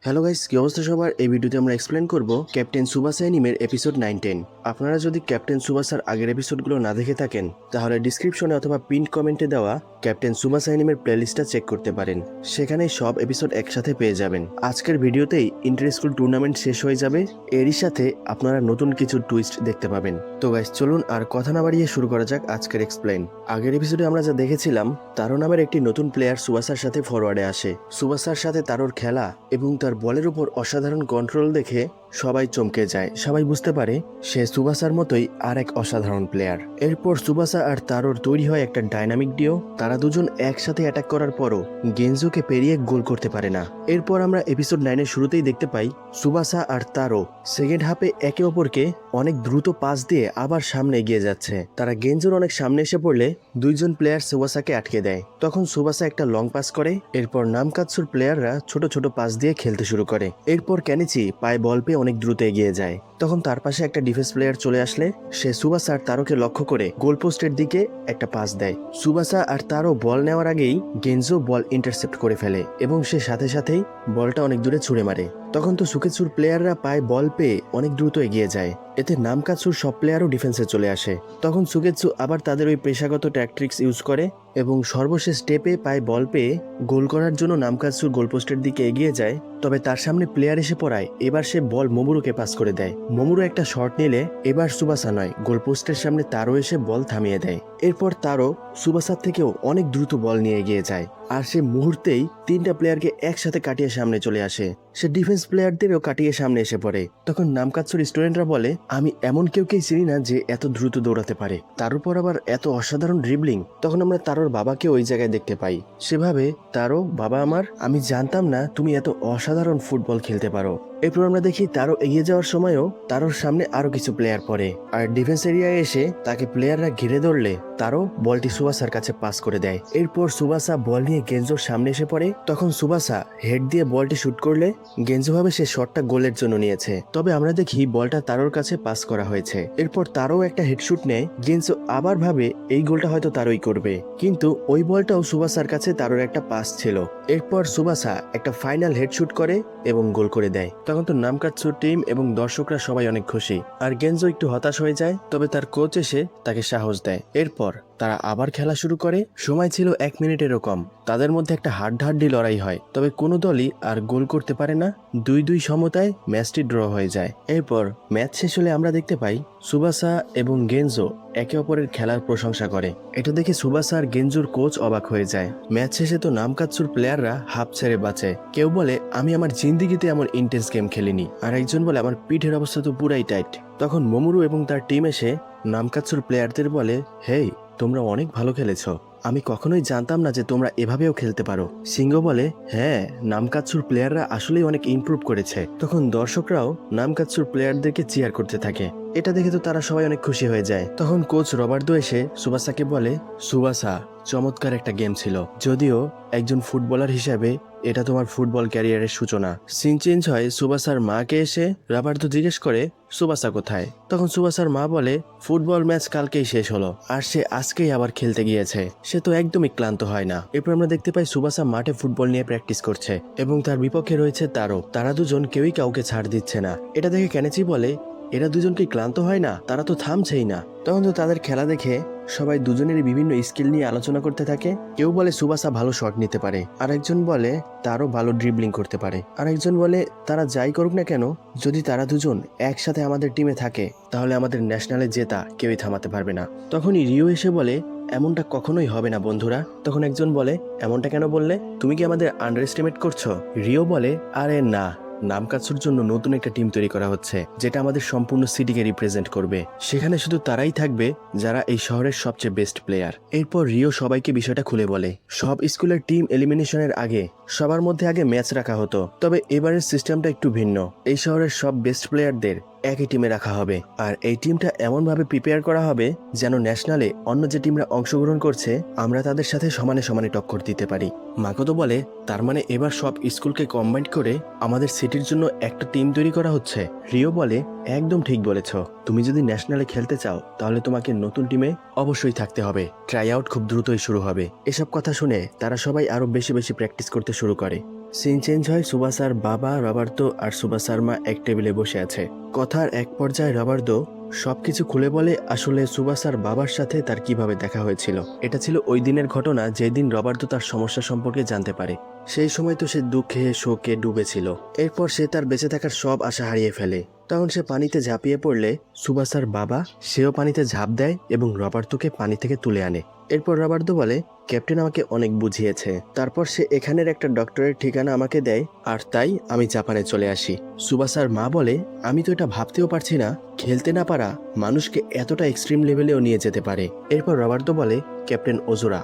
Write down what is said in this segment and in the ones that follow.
Hello guys, কি অবস্থা সবার? এই ভিডিওতে আমরা এক্সপ্লেন করব ক্যাপ্টেন সুবাসা অ্যানিমের এপিসোড 9-10। আপনারা যদি ক্যাপ্টেন সুবাসার আগের এপিসোডগুলো না দেখে থাকেন তাহলে ডিসক্রিপশনে অথবা পিন কমেন্টে দেওয়া ক্যাপ্টেন সুবাসা অ্যানিমের প্লেলিস্টটা চেক করতে পারেন। সেখানে সব এপিসোড একসাথে পেয়ে যাবেন। আজকের ভিডিওতেই ইন্টার স্কুল টুর্নামেন্ট শেষ হয়ে যাবে, এরই সাথে আপনারা নতুন কিছু টুইস্ট দেখতে পাবেন। তো গাইস চলুন আর কথা না বাড়িয়ে শুরু করা যাক আজকের এক্সপ্লেন। আগের এপিসোডে আমরা যা দেখেছিলাম, তারো নামের একটি নতুন প্লেয়ার সুবাসার সাথে ফরওয়ার্ডে আসে। সুবাসার সাথে তারোর খেলা এবং তার বলের উপর অসাধারণ কন্ট্রোল দেখে সবাই চমকে যায়। সবাই বুঝতে পারে সে সুবাসার মতোই আর এক অসাধারণ প্লেয়ার। এরপর সুবাসা আর তারোর তৈরি হয় একটা ডাইনামিক ডিও। তারা দুজন একসাথে অ্যাটাক করার পরও গেনজোকে পেরিয়ে গোল করতে পারে না। এরপর আমরা এপিসোড 9-এর শুরুতেই দেখতে পাই সুবাসা আর তারো সেকেন্ড হাফে একে অপরকে অনেক দ্রুত পাস দিয়ে আবার সামনে এগিয়ে যাচ্ছে। তারা গেনজোর অনেক সামনে এসে পড়লে দুইজন প্লেয়ার সুবাসাকে আটকে দেয়। তখন সুবাসা একটা লং পাস করে। এরপর নামকাতসুর প্লেয়াররা ছোট ছোট পাস দিয়ে খেলতে শুরু করে। এরপর কেনিচি পায়ে বল পেয়ে অনেক দ্রুত এগিয়ে যায়। তখন তার পাশে একটা ডিফেন্স প্লেয়ার চলে আসলে সে সুবাসা আর তারোকে লক্ষ্য করে গোলপোস্টের দিকে একটা পাস দেয়। সুবাসা আর তারো বল নেওয়ার আগেই গেনজো বল ইন্টারসেপ্ট করে ফেলে এবং সে সাথে সাথেই বলটা অনেক দূরে ছুঁড়ে মারে। তখন তো সুকেৎসুর প্লেয়াররা পায়ে বল পেয়ে অনেক দ্রুত এগিয়ে যায়। এতে নামকাতসুর সব প্লেয়ারও ডিফেন্সে চলে আসে। তখন সুকেৎসু আবার তাদের ওই পেশাগত ট্যাকট্রিক্স ইউজ করে এবং সর্বশেষ স্টেপে পায়ে বল পেয়ে গোল করার জন্য নামকাতসুর গোলপোস্টের দিকে এগিয়ে যায়। তবে তার সামনে প্লেয়ার এসে পড়ায় এবার সে বল মোমুরুকে পাস করে দেয়। মোমুরু একটা শট নিলে এবার সুবাসা নয়, গোলপোস্টের সামনে তারও এসে বল থামিয়ে দেয়। এরপর তারও সুবাসার থেকেও অনেক দ্রুত বল নিয়ে এগিয়ে যায় আর সে মুহূর্তেই তিনটা প্লেয়ারকে একসাথে কাটিয়ে সামনে চলে আসে। সে ডিফেন্স প্লেয়ারদেরও কাটিয়ে সামনে এসে পড়ে। তখন নামকাতসুর স্টুডেন্টরা বলে, আমি এমন কেউকেই চিনি না যে এত দ্রুত দৌড়াতে পারে, তার উপর আবার এত অসাধারণ ড্রিবলিং। তখন আমরা তারোর বাবাকে ওই জায়গায় দেখতে পাই। সেভাবে তারও, বাবা আমার, আমি জানতাম না তুমি এত অসাধারণ ফুটবল খেলতে পারো। এরপর আমরা দেখি তারও এগিয়ে যাওয়ার সময়ও তারোর সামনে আরো কিছু প্লেয়ার পড়ে আর ডিফেন্স এরিয়ায় এসে তাকে প্লেয়াররা ঘিরে ধরলে তারও বলটি সুবাসার কাছে পাস করে দেয়। এরপর সুবাসা বল নিয়ে গেনজোর সামনে এসে পড়ে। তখন সুবাসা হেড দিয়ে বলটি শুট করলে গেনজো ভাবে সে শটটা গোলের জন্য নিয়েছে। তবে আমরা দেখি বলটা তারোর কাছে পাস করা হয়েছে। এরপর তারও একটা হেডশুট নেয়। গেনজো আবার ভাবে এই গোলটা হয়তো তারই করবে, কিন্তু ওই বলটাও সুবাসার কাছে তারোর একটা পাস ছিল। এরপর সুবাসা একটা ফাইনাল হেডশুট করে এবং গোল করে দেয়। তখন তো নামকাতসুর টিম এবং দর্শকরা সবাই অনেক খুশি আর গেনজো একটু হতাশ হয়ে যায়। তবে তার কোচ এসে তাকে সাহস দেয়। এরপর তারা আবার খেলা শুরু করে। সময় ছিল 1 মিনিটেরও কম। তাদের মধ্যে একটা হাড্ডাহাড্ডি লড়াই হয়, তবে কোনো দলই আর গোল করতে পারে না। 2-2 সমতায় ম্যাচটি ড্র হয়ে যায়। এরপর ম্যাচ শেষ হলে আমরা দেখতে পাই সুবাসা এবং গেনজো একে অপরের খেলার প্রশংসা করে। এটা দেখে সুবাসা আর গেনজোর কোচ অবাক হয়ে যায়। ম্যাচ শেষে তো নামকাতসুর প্লেয়াররা হাফ ছেড়ে বাঁচে। কেউ বলে, আমি আমার জিন্দিগিতে এমন ইন্টেন্স গেম খেলিনি, আর একজন বলে, আমার পিঠের অবস্থা তো পুরাই টাইট। তখন মোমুরু এবং তার টিম এসে নামকাতসুর প্লেয়ারদের বলে, হেই, তোমরা অনেক ভালো খেলেছো। আমি কখনোই জানতাম না যে তোমরা এভাবেও খেলতে পারো। সিংহ বলে, হ্যাঁ, নামকাতসুর প্লেয়াররা আসলেই অনেক ইমপ্রুভ করেছে। তখন দর্শকরাও নামকাতসুর প্লেয়ারদেরকে চিয়ার করতে থাকে। এটা দেখে তো তারা সবাই অনেক খুশি হয়ে যায়। তখন কোচ রবার্তো এসে সুবাসাকে বলে, সুবাসা, চমৎকার একটা গেম ছিল। যদিও একজন ফুটবলার হিসেবে এটা তোমার ফুটবল ক্যারিয়ারের সূচনা। সিন চেঞ্জ হয়। সুবাসার মাকে এসে রবার্তো জিজ্ঞেস করে, সুবাসা কোথায়? তখন সুবাসার মা বলে, ফুটবল ম্যাচ কালকেই শেষ হলো আর সে আজকেই আবার খেলতে গিয়েছে। সে তো একদমই ক্লান্ত হয় না। এরপর আমরা দেখতে পাই সুবাসা মাঠে ফুটবল নিয়ে প্র্যাকটিস করছে এবং তার বিপক্ষে রয়েছে তারও। তারা দুজন কেউই কাউকে ছাড় দিচ্ছে না। এটা দেখে কেনিচি বলে, এরা দুজন কি ক্লান্ত হয় না? তারা তো থামছেই না। তখন তো তাদের খেলা দেখে সবাই দুজনেরই বিভিন্ন স্কিল নিয়ে আলোচনা করতে থাকে। কেউ বলে সুবাসা ভালো শট নিতে পারে, আরেকজন বলে তারও ভালো ড্রিবলিং করতে পারে, আরেকজন বলে তারা যাই করুক না কেন, যদি তারা দুজন একসাথে আমাদের টিমে থাকে তাহলে আমাদের ন্যাশনালে জেতা কেউই থামাতে পারবে না। তখনই রিও এসে বলে, এমনটা কখনোই হবে না বন্ধুরা। তখন একজন বলে, এমনটা কেন বললে? তুমি কি আমাদের আন্ডার এস্টিমেট করছো? রিও বলে, আরে না, নামকাতসুর জন্য নতুন একটা টিম তৈরি করা হচ্ছে যেটা আমাদের সম্পূর্ণ সিটিকে রিপ্রেজেন্ট করবে। সেখানে শুধু তারাই থাকবে যারা এই শহরের সবচেয়ে বেস্ট প্লেয়ার। এরপর রিও সবাইকে বিষয়টা খুলে বলে। সব স্কুলের টিম এলিমিনেশনের আগে সবার মধ্যে আগে ম্যাচ রাখা হতো, তবে এবারের সিস্টেমটা একটু ভিন্ন। এই শহরের সব বেস্ট প্লেয়ারদের একই টিমে রাখা হবে আর এই টিমটা এমনভাবে প্রিপেয়ার করা হবে যেন ন্যাশনালে অন্য যে টিমরা অংশগ্রহণ করছে আমরা তাদের সাথে সমানে সমানে টক্কর দিতে পারি। মাকতো বলে, তার মানে এবার সব স্কুলকে কম্বাইন করে আমাদের সিটির জন্য একটা টিম তৈরি করা হচ্ছে। রিও বলে, একদম ঠিক বলেছ। তুমি যদি ন্যাশনালে খেলতে চাও তাহলে তোমাকে নতুন টিমে অবশ্যই থাকতে হবে। ট্রাই আউট খুব দ্রুতই শুরু হবে। এসব কথা শুনে তারা সবাই আরো বেশি বেশি প্র্যাকটিস করতে শুরু করে। সিন চেঞ্জ হয়। সুবাসার বাবা, রবার্তো আর সুবাসার মা এক টেবিলে বসে আছে। কথার এক পর্যায়ে রবার্তো সবকিছু খুলে বলে আসলে সুবাসার বাবার সাথে তার কিভাবে দেখা হয়েছিল। এটা ছিল ওই দিনের ঘটনা যেদিন রবার্তো তার সমস্যা সম্পর্কে জানতে পারে। সেই সময় তো সে দুঃখে শোকে ডুবেছিল। এরপর সে তার বেঁচে থাকার সব আশা হারিয়ে ফেলে। তখন সে পানিতে ঝাঁপিয়ে পড়লে সুবাসার বাবা সেও পানিতে ঝাঁপ দেয় এবং রবার্তোকে পানি থেকে তুলে আনে। এরপর রবার্তো বলে, ক্যাপ্টেন আমাকে অনেক বুঝিয়েছে। তারপর সে এখানের একটা ডক্টরের ঠিকানা আমাকে দেয় আর তাই আমি জাপানে চলে আসি। সুবাসার মা বলে, আমি তো এটা ভাবতেও পারছি না খেলতে না পারা মানুষকে এতটা এক্সট্রিম লেভেলেও নিয়ে যেতে পারে। এরপর রবার্তো বলে, ক্যাপ্টেন ওজোরা,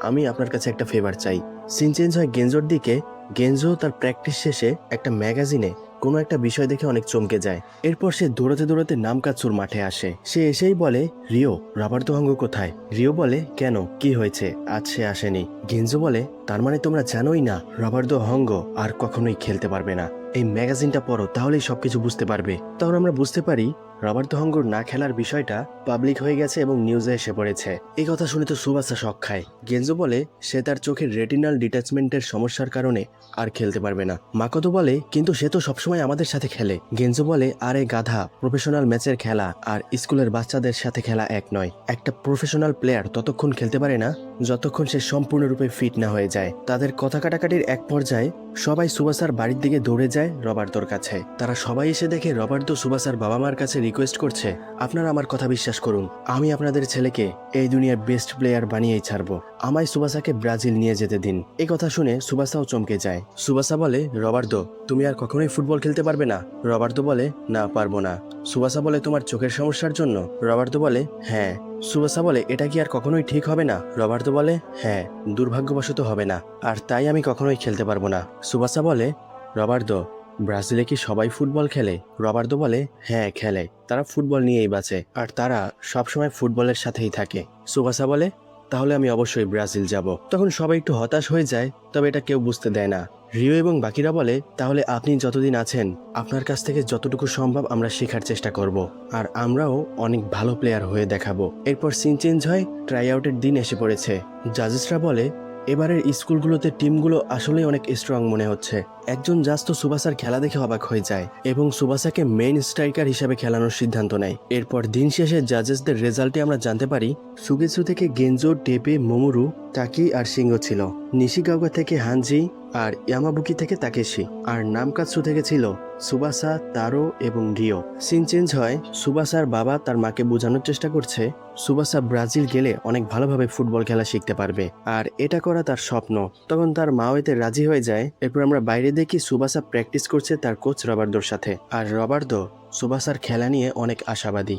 আমি আপনার কাছে একটা ফেভার চাই। সিন চেঞ্জ হয় গেনজোর দিকে। গেনজো তার প্র্যাকটিস শেষে একটা ম্যাগাজিনে কোনো একটা বিষয় দেখে অনেক চমকে যায়। এরপর সে দৌড়াতে দৌড়াতে নামকাৎসুর মাঠে আসে। সে এসেই বলে, রিও, রবার্তো হঙ্গ কোথায়? রিও বলে, কেন, কি হয়েছে? আজ সে আসেনি। গেনজো বলে, তার মানে তোমরা জানোই না রবার্তো হঙ্গ আর কখনোই খেলতে পারবে না। এই ম্যাগাজিনটা পড়ো, তাহলেই সবকিছু বুঝতে পারবে। তখন আমরা বুঝতে পারি রবার্তো হঙ্গর না খেলার বিষয়টা পাবলিক হয়ে গেছে এবং নিউজে এসে পড়েছে। এই কথা শুনে তো সুবাসা শক খায়। গেনজো বলে সে তার চোখের রেটিনাল ডিটাচমেন্টের সমস্যার কারণে আর খেলতে পারবে না। মাকোতো বলে, কিন্তু সে তো সবসময় আমাদের সাথে খেলে। গেনজো বলে, আরে গাধা, প্রফেশনাল ম্যাচের খেলা আর স্কুলের বাচ্চাদের সাথে খেলা এক নয়। একটা প্রফেশনাল প্লেয়ার ততক্ষণ খেলতে পারে না যতক্ষণ সে সম্পূর্ণরূপে ফিট না হয়ে যায়। তাদের কথা কাটাকাটির এক পর্যায়ে সবাই সুবাসার বাড়ির দিকে দৌড়ে যায় রবার্তোর কাছে। তারা সবাই এসে দেখে রবার্তো সুবাসার বাবা মার কাছে রিকোয়েস্ট করছে, আপনারা আমার কথা বিশ্বাস করুন, আমি আপনাদের ছেলেকে এই দুনিয়ার বেস্ট প্লেয়ার বানিয়েই ছাড়বো। আমায় সুবাসাকে ব্রাজিল নিয়ে যেতে দিন। এই কথা শুনে সুবাসাও চমকে যায়। সুবাসা বলে, রবার্তো, তুমি আর কখনোই ফুটবল খেলতে পারবে না? রবার্তো বলে, না, পারবো না। সুবাসা বলে, তোমার চোখের সমস্যার জন্য? রবার্তো বলে, হ্যাঁ। সুবাসা বলে, এটা কি আর কখনোই ঠিক হবে না? রবার্তো বলে, হ্যাঁ, দুর্ভাগ্যবশত হবে না, আর তাই আমি কখনোই খেলতে পারবো না। সুবাসা বলে, রবার্তো, ব্রাজিলে কি সবাই ফুটবল খেলে? রবার্তো বলে, হ্যাঁ খেলে, তারা ফুটবল নিয়েই বাঁচে আর তারা সবসময় ফুটবলের সাথেই থাকে। সুবাসা বলে, তাহলে আমি অবশ্যই ব্রাজিল যাব। তখন সবাই একটু হতাশ হয়ে যায়, তবে এটা কেউ বুঝতে দেয় না। রিও এবং বাকিরা বলে, তাহলে আপনি যতদিন আছেন আপনার কাছ থেকে যতটুকু সম্ভব আমরা শেখার চেষ্টা করব আর আমরাও অনেক ভালো প্লেয়ার হয়ে দেখাবো। এরপর সিন চেঞ্জ হয়। ট্রাই আউটের দিন এসে পড়েছে। জাজেসরা বলে, এবারের স্কুলগুলোতে টিমগুলো আসলেই অনেক স্ট্রং মনে হচ্ছে। একজন জাজ তো সুবাসার খেলা দেখে অবাক হয়ে যায় এবং সুবাসাকে মেইন স্ট্রাইকার হিসেবে খেলানোর সিদ্ধান্ত নেয়। এরপর দিন শেষে জাজেসদের রেজাল্টে আমরা জানতে পারি সুগেৎসু থেকে গেনজো, টেপে, মোমোরু, টাকি আর সিংহ ছিল। নিশিগাওয়া থেকে হানজি আর ইয়ামাবুকি থেকে তাকেশি। আর নামকাৎসু থেকে ছিল সুবাসা, তারো এবং রিও। সিন চেঞ্জ হয়। সুবাসার বাবা তার মাকে বোঝানোর চেষ্টা করছে সুবাসা ব্রাজিল গেলে অনেক ভালোভাবে ফুটবল খেলা শিখতে পারবে আর এটা করা তার স্বপ্ন। তখন তার মাও এতে রাজি হয়ে যায়। এরপর আমরা বাইরে দেখি সুবাসা প্র্যাকটিস করছে তার কোচ রবার্তোর সাথে, আর রবার্তো সুবাসার খেলা নিয়ে অনেক আশাবাদী।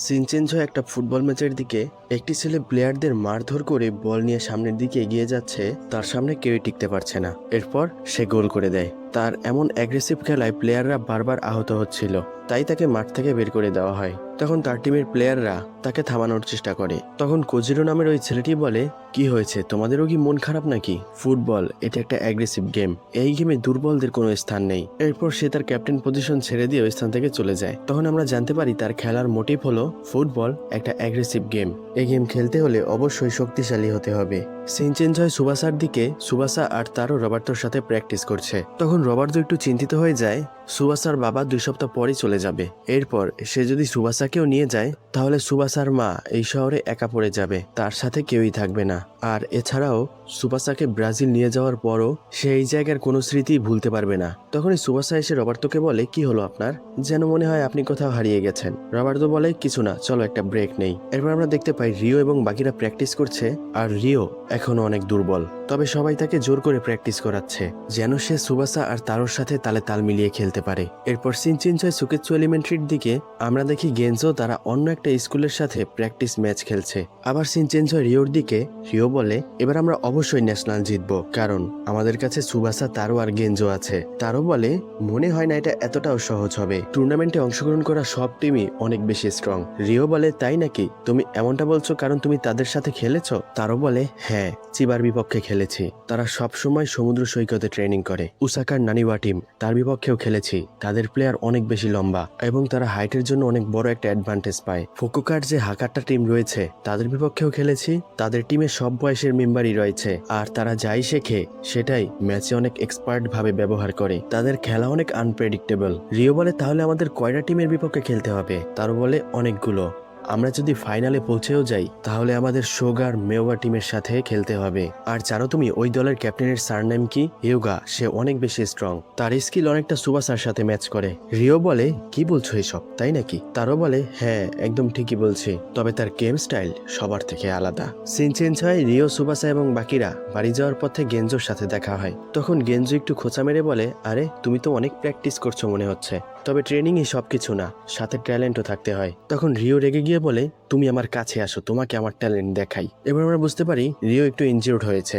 সিন চেঞ্জ হয়ে একটা ফুটবল ম্যাচের দিকে। একটি ছেলে প্লেয়ারদের মারধর করে বল নিয়ে সামনের দিকে এগিয়ে যাচ্ছে, তার সামনে কেউই টিকতে পারছে না। এরপর সে গোল করে দেয়। তার এমন অ্যাগ্রেসিভ খেলায় প্লেয়াররা বারবার আহত হচ্ছিল, তাই তাকে মাঠ থেকে বের করে দেওয়া হয়। তখন তার টিমের প্লেয়াররা তাকে থামানোর চেষ্টা করে। তখন কোজিরো নামের ওই ছেলেটি বলে, কি হয়েছে, তোমাদেরও কি মন খারাপ নাকি? ফুটবল এটা একটা অ্যাগ্রেসিভ গেম, এই গেমে দুর্বলদের কোনো স্থান নেই। এরপর সে তার ক্যাপ্টেন পজিশন ছেড়ে দিয়ে ওই স্থান থেকে চলে যায়। তখন আমরা জানতে পারি তার খেলার মোটিভ হলো ফুটবল একটা অ্যাগ্রেসিভ গেম, এই গেম খেলতে হলে অবশ্যই শক্তিশালী হতে হবে। সিন চেঞ্জ হয় সুবাসার দিকে। সুবাসা আর তারও রবার্তোর সাথে প্র্যাকটিস করছে। তখন রবার্তো একটু চিন্তিত হয়ে যায়, সুবাসার বাবা 2 সপ্তাহ পরই চলে যাবে। এরপর সে যদি সুবাসাকেও নিয়ে যায় তাহলে সুবাসার মা এই শহরে একা পড়ে যাবে, তার সাথে কেউই থাকবে না। আর এছাড়াও সুবাসাকে ব্রাজিল নিয়ে যাওয়ার পরও সে এই জায়গার কোনো স্মৃতি ভুলতে পারবে না। তখনই সুবাসা এসে রবার্তোকে বলে, কি হলো আপনার? যেন মনে হয় আপনি কোথাও হারিয়ে গেছেন। রবার্তো বলে, কিছু না, চলো একটা ব্রেক নেই। এরপর আমরা দেখতে পাই রিও এবং বাকিরা প্র্যাকটিস করছে আর রিও এখনো অনেক দুর্বল, তবে সবাই তাকে জোর করে প্র্যাকটিস করাচ্ছে যেন সে সুবাসা আর তারোর সাথে তালে তাল মিলিয়ে খেলতে পারে। এরপর সিন চেঞ্জ হয় সুকেৎসু এলিমেন্ট্রির দিকে। আমরা দেখি গেনজো তারা অন্য একটা স্কুলের সাথে প্র্যাকটিস ম্যাচ খেলছে। আবার সিন চেঞ্জ হয় রিওর দিকে। রিও বলে, এবার আমরা অবশ্যই ন্যাশনাল জিতবো, কারণ আমাদের কাছে সুবাসা, তারো আর গেনজো আছে। তারও বলে, মনে হয় না এটা এতটাও সহজ হবে, টুর্নামেন্টে অংশগ্রহণ করা সব টিমই অনেক বেশি স্ট্রং। রিও বলে, তাই নাকি? তুমি এমনটা বলছো কারণ তুমি তাদের সাথে খেলেছো? তারও বলে, হ্যাঁ, চিবার বিপক্ষে খেলেছি, তারা সবসময় সমুদ্র সৈকতে ট্রেনিং করে। উসাকার নানিওয়া টিম, তার বিপক্ষেও খেলেছি। দেখেছি তাদের প্লেয়ার অনেক বেশি লম্বা এবং তারা হাইটের জন্য অনেক বড় একটা অ্যাডভান্টেজ পায়। ফুকুকার যে হাকাট্টা টিম রয়েছে তাদের বিপক্ষেও খেলেছি, তাদের টিমে সব বয়সের মেম্বারই রয়েছে আর তারা যাই শেখে সেটাই ম্যাচে অনেক এক্সপার্ট ভাবে ব্যবহার করে। তাদের খেলা অনেক আনপ্রেডিক্টেবল। রিও বলে তাহলে আমাদের কয়টা টিমের বিপক্ষে খেলতে হবে? তারও বলে অনেকগুলো। আমরা যদি ফাইনালে পৌঁছেও যাই তাহলে আমাদের সোগার মেওগা টিমের সাথে খেলতে হবে। আর জানো তুমি ওই দলের ক্যাপ্টেনের সারনেম কি? হিউগা। সে অনেক বেশি স্ট্রং, তার স্কিল অনেকটা সুবাসার সাথে ম্যাচ করে। রিও বলে কি বলছো এসব, তাই নাকি? তারও বলে হ্যাঁ একদম ঠিকই বলছি, তবে তার গেম স্টাইল সবার থেকে আলাদা। সিন চেঞ্জ হয়, রিও, সুবাসা এবং বাকিরা বাড়ি যাওয়ার পথে গেঞ্জোর সাথে দেখা হয়। তখন গেঞ্জো একটু খোঁচা মেরে বলে আরে তুমি তো অনেক প্র্যাকটিস করছো মনে হচ্ছে, তবে ট্রেনিংই সবকিছু না, সাথে ট্যালেন্টও থাকতে হয়। তখন রিও রেগে গিয়ে বলে তুমি আমার কাছে আসো, তোমাকে আমার ট্যালেন্ট দেখাই। এবার আমরা বুঝতে পারি রিও একটু ইনজিউর্ড হয়েছে।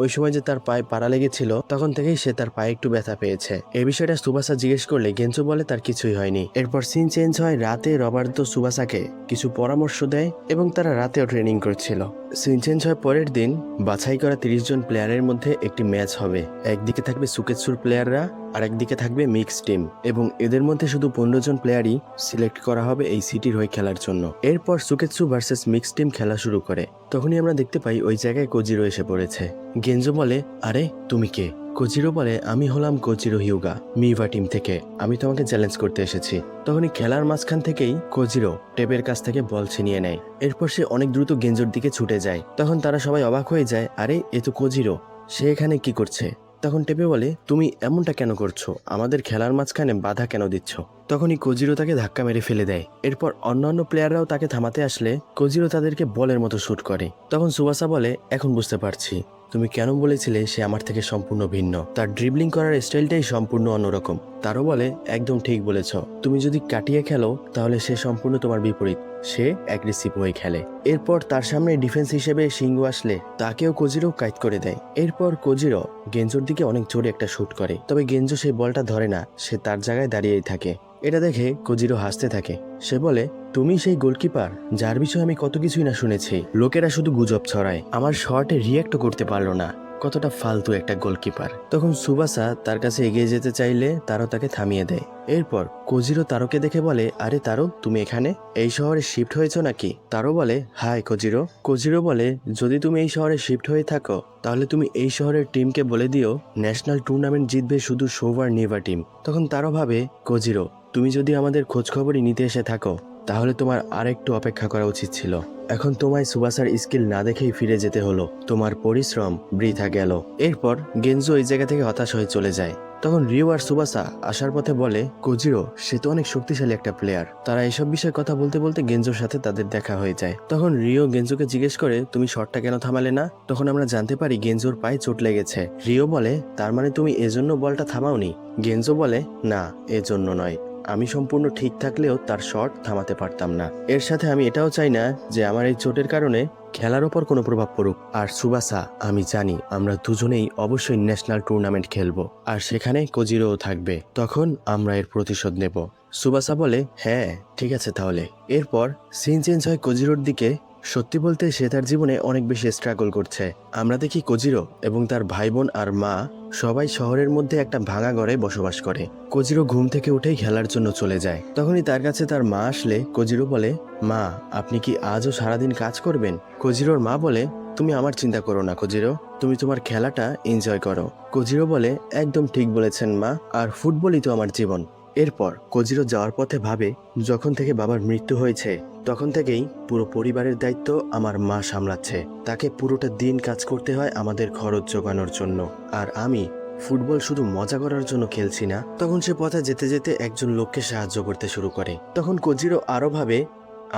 ওই সময় যে তার পায়ে পাড়া লেগেছিল তখন থেকেই সে তার পায়ে একটু ব্যথা পেয়েছে। এই বিষয়টা সুবাসা জিজ্ঞেস করলে গেঞ্জো বলে তার কিছুই হয়নি। এরপর সিন চেঞ্জ হয়, রাতে রবার্তো সুবাসাকে কিছু পরামর্শ দেয় এবং তারা রাতেও ট্রেনিং করছিল। সিন চেঞ্জ হয় পরের দিন, বাছাই করা 30 জন প্লেয়ারের মধ্যে একটি ম্যাচ হবে। একদিকে থাকবে সুকেৎসুর প্লেয়াররা আর একদিকে থাকবে মিক্স টিম, এবং এদের মধ্যে শুধু 15 জন প্লেয়ারই সিলেক্ট করা হবে এই সিটির হয়ে খেলার জন্য। এরপর সুকেৎসু ভার্সেস মিক্স টিম খেলা শুরু করে। তখনই আমরা দেখতে পাই ওই জায়গায় কোজিরো এসে পড়েছে। গেঞ্জো বলে আরে তুমি কে? কোজিরো বলে আমি হলাম কোজিরো হিউগা, মিভা টিম থেকে, আমি তোমাকে চ্যালেঞ্জ করতে এসেছি। তখনই খেলার মাঝখান থেকেই কোজিরো টেপের কাছ থেকে বল ছিনিয়ে নেয়। এরপর সে অনেক দ্রুত গেঞ্জোর দিকে ছুটে যায়। তখন তারা সবাই অবাক হয়ে যায়, আরে এ তো কোজিরো, সে এখানে কি করছে? তখন টেপে বলে তুমি এমনটা কেন করছো, আমাদের খেলার মাঝখানে বাধা কেন দিচ্ছ? তখনই কোজিরো তাকে ধাক্কা মেরে ফেলে দেয়। এরপর অন্যান্য প্লেয়াররাও তাকে থামাতে আসলে কোজিরো তাদেরকে বলের মতো শুট করে। তখন সুবাসা বলে এখন বুঝতে পারছি তুমি কেন বলেছিলে সে আমার থেকে সম্পূর্ণ ভিন্ন, তার ড্রিবলিং করার স্টাইলটাই সম্পূর্ণ অন্যরকম। তারও বলে একদম ঠিক বলেছ, তুমি যদি কাটিয়ে খেলো তাহলে সে সম্পূর্ণ তোমার বিপরীত, সে অ্যাগ্রেসিভ হয়ে খেলে। এরপর তার সামনে ডিফেন্স হিসেবে সিংহু আসলে তাকেও কোজিরো কাইট করে দেয়। এরপর কোজিরো গেঞ্জোর দিকে অনেক জোরে একটা শুট করে, তবে গেঞ্জো সেই বলটা ধরে না, সে তার জায়গায় দাঁড়িয়েই থাকে। এটা দেখে কোজিরো হাসতে থাকে। সে বলে তুমি সেই গোলকিপার যার বিষয়ে আমি কত কিছুই না শুনেছি, লোকেরা শুধু গুজব ছড়ায়, আমার শটে রিয়্যাক্টও করতে পারলো না, কতটা ফালতু একটা গোলকিপার। তখন সুবাসা তার কাছে এগিয়ে যেতে চাইলে তারও তাকে থামিয়ে দেয়। এরপর কোজিরো তারোকে দেখে বলে আরে তারো, তুমি এখানে এই শহরে শিফট হয়েছো নাকি? তারও বলে হাই কোজিরো। কোজিরো বলে যদি তুমি এই শহরে শিফট হয়ে থাকো তাহলে তুমি এই শহরের টিমকে বলে দিও ন্যাশনাল টুর্নামেন্ট জিতবে শুধু সোভার নিভা টিম। তখন তারও ভাবে কোজিরো তুমি যদি আমাদের খোঁজখবরই নিতে এসে থাকো তাহলে তোমার আরেকটু অপেক্ষা করা উচিত ছিল। এখন তোমায় সুবাসার স্কিল না দেখেই ফিরে যেতে হলো, তোমার পরিশ্রম বৃথা গেল। এরপর গেঞ্জো এই জায়গা থেকে হতাশ হয়ে চলে যায়। তখন রিও আর সুবাসা আসার পথে বলে কোজিরো সে তো অনেক শক্তিশালী একটা প্লেয়ার। তারা এসব বিষয়ে কথা বলতে বলতে গেঞ্জোর সাথে তাদের দেখা হয়ে যায়। তখন রিও গেঞ্জোকে জিজ্ঞেস করে তুমি শটটা কেন থামালে না? তখন আমরা জানতে পারি গেঞ্জোর পায়ে চোট লেগেছে। রিও বলে তার মানে তুমি এজন্য বলটা থামাওনি? গেঞ্জো বলে না, এজন্য নয়, আমি সম্পূর্ণ ঠিক থাকলেও তার শট থামাতে পারতাম না। এর সাথে আমি এটাও চাই না যে আমার এই চোটের কারণে খেলার ওপর কোনো প্রভাব পড়ুক। আর সুবাসা আমি জানি আমরা দুজনেই অবশ্যই ন্যাশনাল টুর্নামেন্ট খেলবো আর সেখানে কোজিরোও থাকবে, তখন আমরা এর প্রতিশোধ নেব। সুবাসা বলে হ্যাঁ ঠিক আছে তাহলে। এরপর সিন চেঞ্জ হয় কোজিরোর দিকে। সত্যি বলতে সে তার জীবনে অনেক বেশি স্ট্রাগল করছে। আমরা দেখি কোজিরো এবং তার ভাই বোন আর মা সবাই শহরের মধ্যে একটা ভাঙা ঘরে বসবাস করে। কোজিরো ঘুম থেকে উঠেই খেলার জন্য চলে যায়। তখনই তার কাছে তার মা আসলে কোজিরো বলে মা আপনি কি আজও সারাদিন কাজ করবেন? কোজিরোর মা বলে তুমি আমার চিন্তা করো না কোজিরো, তুমি তোমার খেলাটা এনজয় করো। কোজিরো বলে একদম ঠিক বলেছেন মা, আর ফুটবলই তো আমার জীবন। এরপর কোজিরো যাওয়ার পথে ভাবে যখন থেকে বাবার মৃত্যু হয়েছে তখন থেকেই পুরো পরিবারের দায়িত্ব আমার মা সামলাচ্ছে, তাকে পুরোটা দিন কাজ করতে হয় আমাদের খরচ জোগানোর জন্য, আর আমি ফুটবল শুধু মজা করার জন্য খেলছি না। তখন সে পথে যেতে যেতে একজন লোককে সাহায্য করতে শুরু করে। তখন কোজিরো আরো ভাবে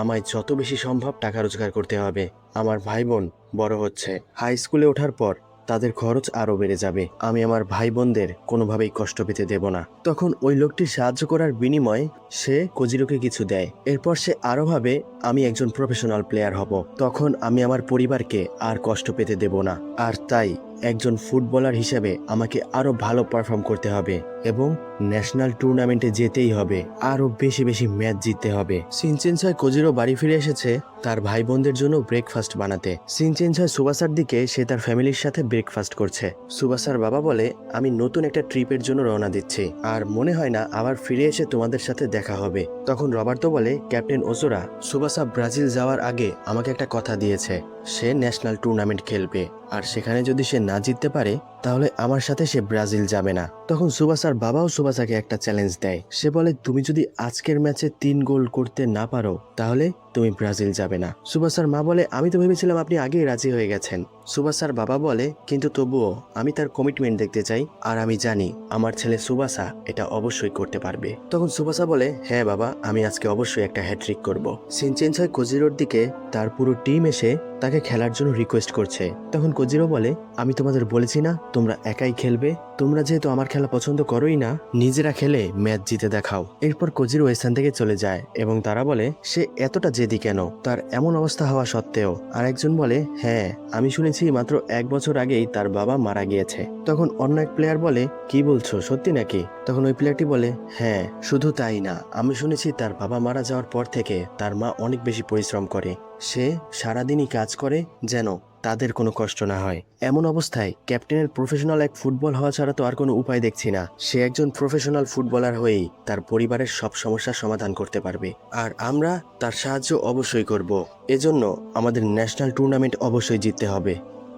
আমায় যত বেশি সম্ভব টাকা রোজগার করতে হবে, আমার ভাই বোন বড় হচ্ছে, হাই স্কুলে ওঠার পর তাদের খরচ আরো বেড়ে যাবে, আমি আমার ভাই বোনদের কোনোভাবেই কষ্ট পেতে দেব না। তখন ওই লোকটির সাহায্য করার বিনিময়ে সে কোজিরোকে কিছু দেয়। এরপর সে আরো ভাবে আমি একজন প্রফেশনাল প্লেয়ার হব, তখন আমি আমার পরিবারকে আর কষ্ট পেতে দেব না। আর তাই একজন ফুটবলার হিসেবে আমাকে আরো ভালো পারফর্ম করতে হবে এবং ন্যাশনাল টুর্নামেন্টে যেতেই হবে, আরো বেশি বেশি ম্যাচ জিততে হবে। শিনচেনসয় কোজিরো বাড়ি ফিরে এসেছে তার ভাই বোনদের জন্য ব্রেকফাস্ট বানাতে। শিনচেনসয় সুবাসার দিকে সে তার ফ্যামিলির সাথে ব্রেকফাস্ট করছে। সুবাসার বাবা বলে, আমি নতুন একটা ট্রিপের জন্য রওনা দিচ্ছি, আর মনে হয় না আবার ফিরে এসে তোমাদের সাথে দেখা হবে। তখন রবার্তো বলে, ক্যাপ্টেন ওজোরা, সুবাসা ব্রাজিল যাওয়ার আগে আমাকে একটা কথা দিয়েছে, সে ন্যাশনাল টুর্নামেন্ট খেলবে, আর সেখানে যদি সে না জিততে পারে তাহলে আমার সাথে সে ব্রাজিল যাবে না। তখন সুবাসার বাবাও সুবাসাকে একটা চ্যালেঞ্জ দেয়। সে বলে, তুমি যদি আজকের ম্যাচে 3 গোল করতে না পারো তাহলে তুমি ব্রাজিল যাবে না। সুবাসার মা বলে, আমি তো ভেবেছিলাম আপনি আগেই রাজি হয়ে গেছেন। সুবাসার বাবা বলে, কিন্তু তবুও আমি তার কমিটমেন্ট দেখতে চাই, আর আমি জানি আমার ছেলে সুবাসা এটা অবশ্যই করতে পারবে। তখন সুবাসা বলে, হ্যাঁ বাবা, আমি আজকে অবশ্যই একটা হ্যাট্রিক করব। শিনচেনসয় কোজিরোর দিকে তার পুরো টিম এসে তাকে খেলার জন্য রিকোয়েস্ট করছে। তখন কোজিরো বলে, আমি তোমাদের বলেছি না তোমরা একাই খেলবে, তোমরা যেহেতু আমার খেলা পছন্দ করোই না, নিজেরা খেলে ম্যাচ জিতে দেখাও। এরপর কোজিরো স্থান থেকে চলে যায় এবং তারা বলে, সে এতটা জেদি কেন, তার এমন অবস্থা হওয়া সত্ত্বেও। আর একজন বলে, হ্যাঁ আমি শুনেছি মাত্র 1 বছর আগেই তার বাবা মারা গিয়েছে। তখন অন্য এক প্লেয়ার বলে, কি বলছো, সত্যি নাকি? তখন ওই প্লেয়ারটি বলে, হ্যাঁ, শুধু তাই না, আমি শুনেছি তার বাবা মারা যাওয়ার পর থেকে তার মা অনেক বেশি পরিশ্রম করে, সে সারাদিনই কাজ করে যেন তাদের কোনো কষ্ট না হয়। এমন অবস্থায় ক্যাপ্টেনের প্রফেশনাল এক ফুটবল হওয়া ছাড়া তো আর কোনো উপায় দেখছি না। সে একজন প্রফেশনাল ফুটবলার হয়েই তার পরিবারের সব সমস্যার সমাধান করতে পারবে, আর আমরা তার সাহায্য অবশ্যই করব। এজন্য আমাদের ন্যাশনাল টুর্নামেন্ট অবশ্যই জিততে হবে।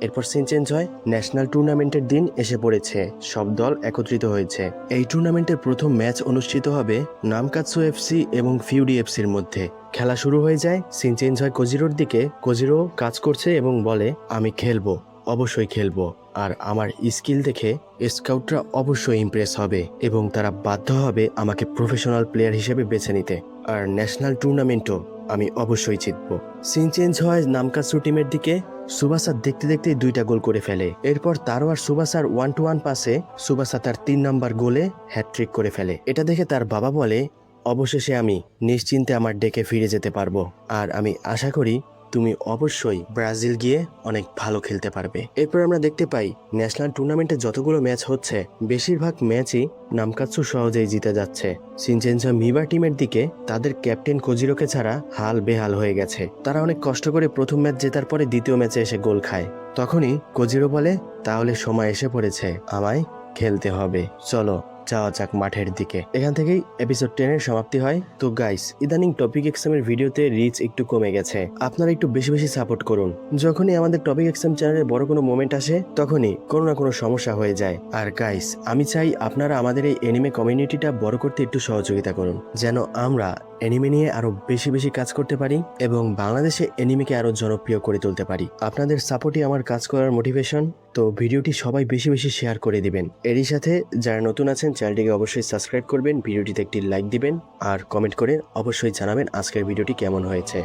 এরপর সিন চেঞ্জ হয়। ন্যাশনাল টুর্নামেন্টের দিন এসে পড়েছে, সব দল একত্রিত হয়েছে। এই টুর্নামেন্টের প্রথম ম্যাচ অনুষ্ঠিত হবে নামকাতসু এফসি এবং ফিউরি এফসির মধ্যে। খেলা শুরু হয়ে যায়। সিন চেঞ্জ হয় কোজিরোর দিকে। কোজিরো কাজ করছে এবং বলে, আমি খেলবো, অবশ্যই খেলবো, আর আমার স্কিল দেখে স্কাউটরা অবশ্যই ইমপ্রেস হবে এবং তারা বাধ্য হবে আমাকে প্রফেশনাল প্লেয়ার হিসেবে বেছে নিতে, আর ন্যাশনাল টুর্নামেন্টও আমি অবশ্যই জিতবো। সিন চেঞ্জ হয় নামকাতসু টিমের দিকে। সুবাসা দেখতে দেখতেই 2টা গোল করে ফেলে। এরপর তারও আর সুবাসার 1-to-1 পাসে সুবাসা তার 3 নাম্বার গোলে হ্যাটট্রিক করে ফেলে। এটা দেখে তার বাবা বলে, অবশেষে আমি নিশ্চিন্তে আমার ডেকে ফিরে যেতে পারবো, আর আমি আশা করি তুমি অবশ্যই ব্রাজিল গিয়ে অনেক ভালো খেলতে পারবে। এরপর আমরা দেখতে পাই ন্যাশনাল টুর্নামেন্টে যতগুলো ম্যাচ হচ্ছে বেশিরভাগ ম্যাচই নামকাতসু সহজেই জিতে যাচ্ছে। শিনচেনসা মিবা টিমের দিকে তাদের ক্যাপ্টেন কোজিরোকে ছাড়া হাল বেহাল হয়ে গেছে। তারা অনেক কষ্ট করে প্রথম ম্যাচ জেতার পরে দ্বিতীয় ম্যাচে এসে গোল খায়। তখনই কোজিরো বলে, তাহলে সময় এসে পড়েছে, আমায় খেলতে হবে, চলো যাওয়া যাক মাঠের দিকে। এখান থেকেই এপিসোড 10 এর সমাপ্তি হয়। তো গাইস, ইদানিং টপিক এক্সামের ভিডিওতে রিচ একটু কমে গেছে, আপনারা একটু বেশি বেশি সাপোর্ট করুন। যখনই আমাদের টপিক এক্সাম চ্যানেলে বড় কোনো মোমেন্ট আসে তখনই কোনো না কোনো সমস্যা হয়ে যায়। আর গাইস, আমি চাই আপনারা আমাদের এই এনিমে কমিউনিটিটা বড় করতে একটু সহযোগিতা করুন, যেন আমরা এনিমে নিয়ে আরো বেশি বেশি কাজ করতে পারি এবং বাংলাদেশে এনিমেকে আরো জনপ্রিয় করে তুলতে পারি। আপনাদের সাপোর্টই আমার কাজ করার মোটিভেশন। তো ভিডিওটি সবাই বেশি বেশি শেয়ার করে দিবেন। এরই সাথে যারা নতুন আছেন চ্যানেলটিকে অবশ্যই সাবস্ক্রাইব করবেন, ভিডিওটিতে একটি লাইক দিবেন, আর কমেন্ট করে অবশ্যই জানাবেন আজকের ভিডিওটি কেমন হয়েছে।